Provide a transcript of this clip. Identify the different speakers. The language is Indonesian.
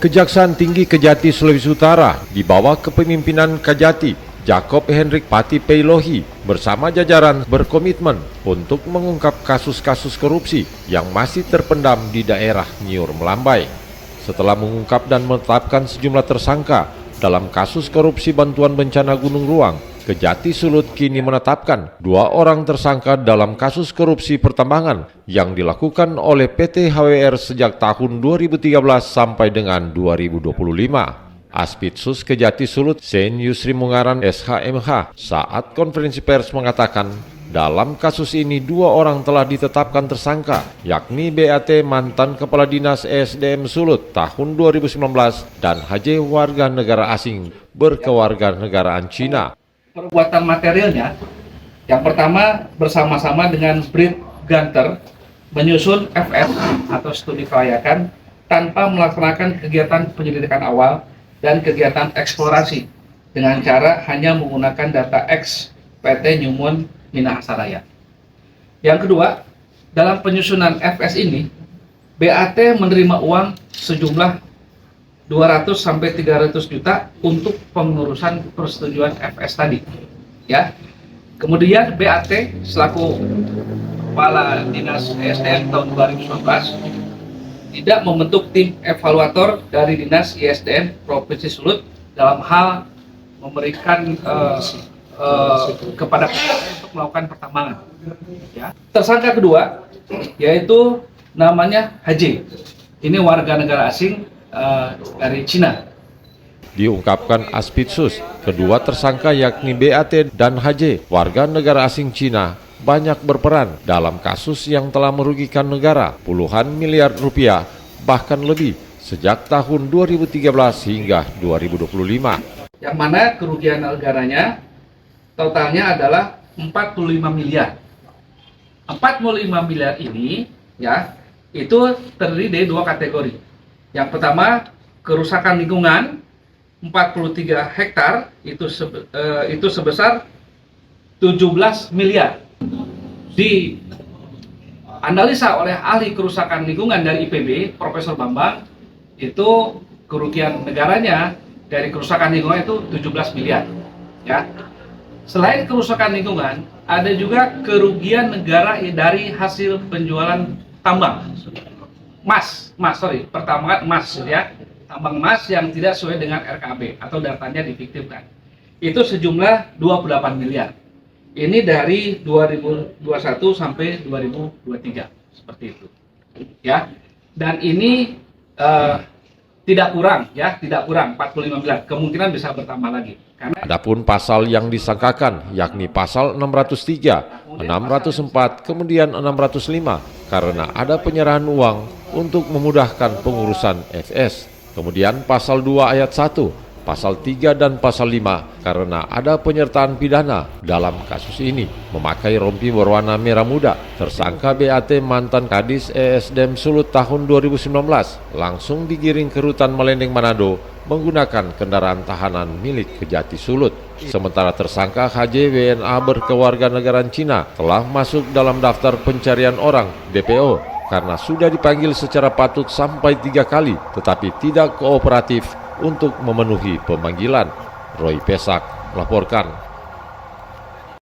Speaker 1: Kejaksaan Tinggi Kejati Sulawesi Utara di bawah kepemimpinan Kajati Jacob Hendrik Pati Peilohi bersama jajaran berkomitmen untuk mengungkap kasus-kasus korupsi yang masih terpendam di daerah Nyiur Melambai. Setelah mengungkap dan menetapkan sejumlah tersangka dalam kasus korupsi bantuan bencana Gunung Ruang, Kejati Sulut kini menetapkan 2 orang tersangka dalam kasus korupsi pertambangan yang dilakukan oleh PT HWR sejak tahun 2013 sampai dengan 2025. Aspitsus Kejati Sulut Sen Yusri Mungaran SHMH saat konferensi pers mengatakan dalam kasus ini 2 orang telah ditetapkan tersangka, yakni BAT mantan Kepala Dinas ESDM Sulut tahun 2019 dan HJ warga negara asing berkewarganegaraan Cina.
Speaker 2: Perbuatan materialnya, yang pertama bersama-sama dengan Brit Gunter menyusun FS atau studi kelayakan tanpa melaksanakan kegiatan penyelidikan awal dan kegiatan eksplorasi dengan cara hanya menggunakan data X PT Nyumun Minahasa. Yang kedua, dalam penyusunan FS ini BAT menerima uang sejumlah 200-300 juta untuk pengurusan persetujuan FS tadi, ya. Kemudian BAT selaku Kepala Dinas ESDM tahun 2019 tidak membentuk tim evaluator dari Dinas ISDM Provinsi Sulut dalam hal memberikan kepada untuk melakukan pertambangan. Ya. Tersangka kedua yaitu namanya HJ. Ini warga negara asing dari Cina.
Speaker 1: Diungkapkan Aspitsus, kedua tersangka yakni BAT dan HJ, warga negara asing Cina, banyak berperan dalam kasus yang telah merugikan negara puluhan miliar rupiah, bahkan lebih sejak tahun 2013 hingga 2025.
Speaker 2: Yang mana kerugian negaranya totalnya adalah 45 miliar. 45 miliar ini ya, itu terdiri dari 2 kategori. Yang pertama, kerusakan lingkungan 43 hektar itu sebesar 17 miliar. Di analisa oleh ahli kerusakan lingkungan dari IPB, Profesor Bambang, itu kerugian negaranya dari kerusakan lingkungan itu 17 miliar. Ya. Selain kerusakan lingkungan, ada juga kerugian negara dari hasil penjualan tambang. Pertambangan emas ya, tambang emas yang tidak sesuai dengan RKB atau datanya difiktifkan. Itu sejumlah 28 miliar. Ini dari 2021 sampai 2023 seperti itu. Ya. Dan ini tidak kurang 45 miliar. Kemungkinan bisa bertambah lagi.
Speaker 1: Adapun pasal yang disangkakan yakni pasal 603, 604, kemudian 605 karena ada penyerahan uang untuk memudahkan pengurusan FS. Kemudian pasal 2 ayat 1, pasal 3 dan pasal 5 karena ada penyertaan pidana dalam kasus ini. Memakai rompi berwarna merah muda, tersangka BAT mantan Kadis ESDM Sulut tahun 2019 langsung digiring ke Rutan Malendeng Manado menggunakan kendaraan tahanan milik Kejati Sulut. Sementara tersangka HJ WNA berkewarganegaraan Cina telah masuk dalam daftar pencarian orang DPO karena sudah dipanggil secara patut sampai 3 kali tetapi tidak kooperatif untuk memenuhi pemanggilan. Roy Pesak melaporkan.